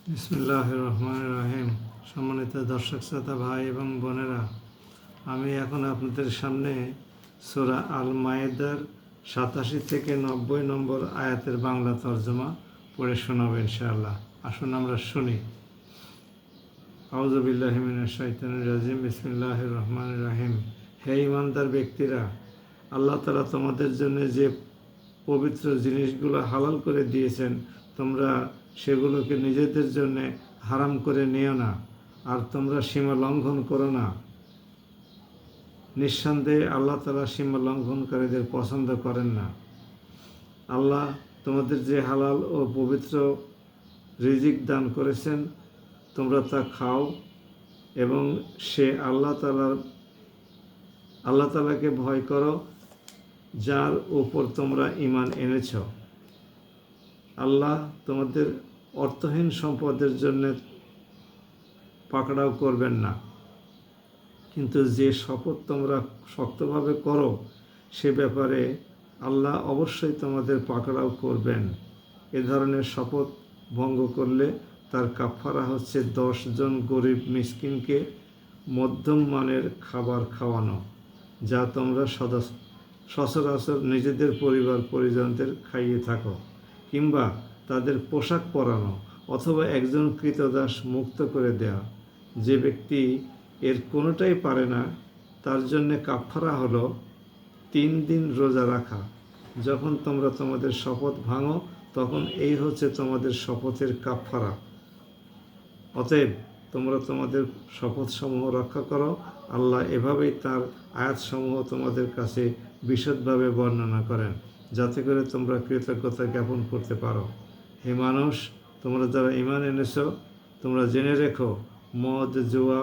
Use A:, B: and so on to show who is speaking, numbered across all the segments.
A: বিসমিল্লাহির রহমানির রহিম। সম্মানিত দর্শক শ্রোতা ভাই এবং বোনেরা, আমি এখন আপনাদের সামনে সূরা আল মায়েদার 87 থেকে 90 নম্বর আয়াতের বাংলা তর্জমা পড়ে শোনাব ইনশাআল্লাহ। আসুন আমরা শুনি। আউযু বিল্লাহি মিনাশ শাইতানির রাজিম। বিসমিল্লাহির রহমানির রহিম। হে ঈমানদার ব্যক্তিরা, আল্লাহ তাআলা তোমাদের জন্য যে পবিত্র জিনিসগুলো হালাল করে দিয়েছেন, তোমরা সেগুলোকে নিজেদের জন্য হারাম করে নিও না, আর তোমরা সীমা লঙ্ঘন করো না। নিঃসন্দেহে আল্লাহ তাআলা সীমা লঙ্ঘনকারীদের পছন্দ করেন না। আল্লাহ তোমাদের যে হালাল ও পবিত্র রিজিক দান করেছেন, তোমরা তা খাও এবং সে আল্লাহ তাআলাকে ভয় করো, যার উপর তোমরা ঈমান এনেছ। আল্লাহ তোমাদের অর্থহীন সম্পদের জন্য পাকড়াও করবেন না, কিন্তু যে শপথ তোমরা শক্তভাবে করো সে ব্যাপারে আল্লাহ অবশ্যই তোমাদের পাকড়াও করবেন। এ ধরনের শপথ ভঙ্গ করলে তার কাফারা হচ্ছে 10 জন গরিব মিসকিনকে মধ্যম মানের খাবার খাওয়ানো, যা তোমরা সচরাচর নিজেদের পরিবার পরিজনদের খাইয়ে থাকো, কিংবা তাদের পোশাক পরানো, অথবা একজন কৃতদাস মুক্ত করে দেওয়া। যে ব্যক্তি এর কোনোটাই পারে না, তার জন্য কাফারা হলো 3 দিন রোজা রাখা। যখন তোমরা তোমাদের শপথ ভাঙো, তখন এই হচ্ছে তোমাদের শপথের কাফারা। অতএব তোমরা তোমাদের শপথসমূহ রক্ষা করো। আল্লাহ এভাবেই তার আয়াতসমূহ তোমাদের কাছে বিশদভাবে বর্ণনা করেন, যাতে করে তোমরা কৃতজ্ঞতা জ্ঞাপন করতে পারো। হে মানুষ, তোমরা যারা ঈমান এনেছ, তোমরা জেনে রেখো, মদ, জুয়া,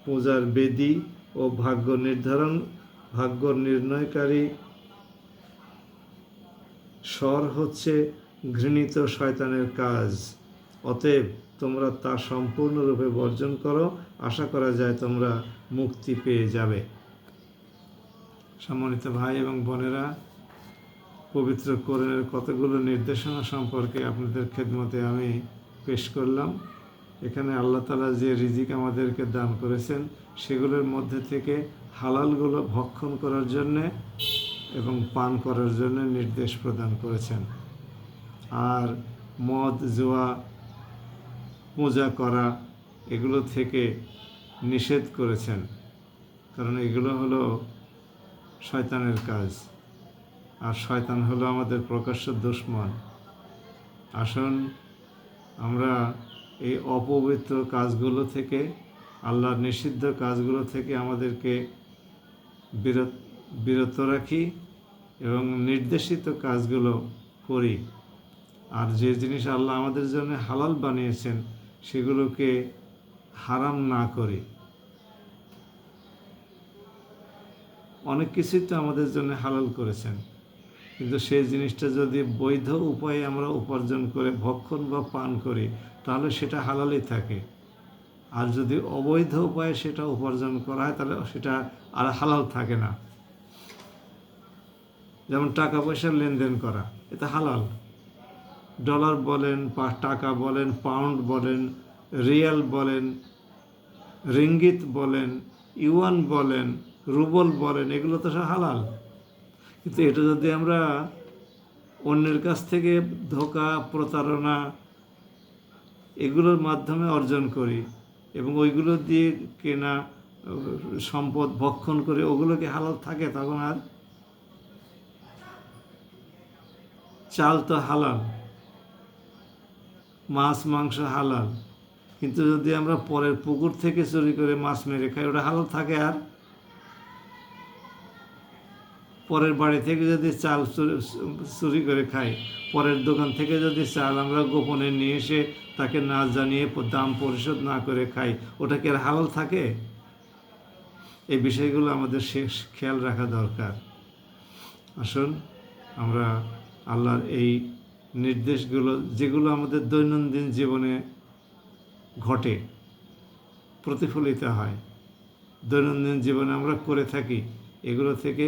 A: পূজার বেদী ও ভাগ্য নির্ণয়কারী স্বর হচ্ছে ঘৃণিত শয়তানের কাজ। অতএব তোমরা তা সম্পূর্ণরূপে বর্জন করো। আশা করা যায় তোমরা মুক্তি পেয়ে যাবে। সম্মানিত ভাই এবং বোনেরা, পবিত্র কোরআনের কতগুলো নির্দেশনা সম্পর্কে আপনাদের খেদমতে আমি পেশ করলাম। এখানে আল্লাহ তাআলা যে রিজিক আমাদেরকে দান করেছেন, সেগুলোর মধ্যে থেকে হালালগুলো ভক্ষণ করার জন্যে এবং পান করার জন্য নির্দেশ প্রদান করেছেন। আর মদ, জুয়া, পূজা করা, এগুলো থেকে নিষেধ করেছেন, কারণ এগুলো হলো শয়তানের কাজ, আর শয়তান হলো আমাদের প্রকাশ্য দুশমন। আসুন আমরা এই অপবিত্র কাজগুলো থেকে, আল্লাহর নিষিদ্ধ কাজগুলো থেকে আমাদেরকে বিরত রাখি এবং নির্দেশিত কাজগুলো করি। আর যে জিনিস আল্লাহ আমাদের জন্য হালাল বানিয়েছেন, সেগুলোকে হারাম না করি। অনেক কিছুই তো আমাদের জন্য হালাল করেছেন, কিন্তু সেই জিনিসটা যদি বৈধ উপায়ে আমরা উপার্জন করে ভক্ষণ বা পান করি, তাহলে সেটা হালালই থাকে। আর যদি অবৈধ উপায়ে সেটা উপার্জন করা হয়, তাহলে সেটা আর হালাল থাকে না। যেমন টাকা পয়সার লেনদেন করা, এটা হালাল। ডলার বলেন, টাকা বলেন, পাউন্ড বলেন, রিয়াল বলেন, রিঙ্গিত বলেন, ইউয়ান বলেন, রুবল বলেন, এগুলো তো সব হালাল। কিন্তু এটা যদি আমরা অন্যের কাছ থেকে ধোঁকা, প্রতারণা, এগুলোর মাধ্যমে অর্জন করি এবং ওইগুলো দিয়ে কেনা সম্পদ ভক্ষণ করে ওগুলোকে হালাল থাকে, তখন আর চাল তো হালাল, মাছ মাংস হালাল, কিন্তু যদি আমরা পরের পুকুর থেকে চুরি করে মাছ মেরে খাই, ওটা হালাল থাকে? আর পরের বাড়ি থেকে যদি চাল চুরি করে খাই, পরের দোকান থেকে যদি চাল আমরা গোপনে নিয়ে এসে তাকে না জানিয়ে দাম পরিশোধ না করে খাই, ওটা কি আর হালাল থাকে? এই বিষয়গুলো আমাদের খেয়াল রাখা দরকার। আসুন আমরা আল্লাহর এই নির্দেশগুলো, যেগুলো আমাদের দৈনন্দিন জীবনে ঘটে, প্রতিফলিত হয়, দৈনন্দিন জীবনে আমরা করে থাকি, এগুলো থেকে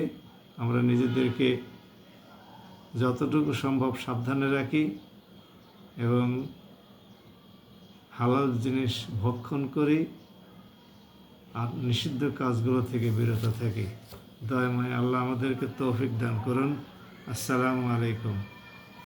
A: আমরা নিজেদেরকে যতটুকু সম্ভব সাবধানে রাখি এবং হালাল জিনিস ভক্ষণ করি আর নিষিদ্ধ কাজগুলো থেকে বিরত থাকি। দয়াময় আল্লাহ আমাদেরকে তৌফিক দান করুন। আসসালামু আলাইকুম।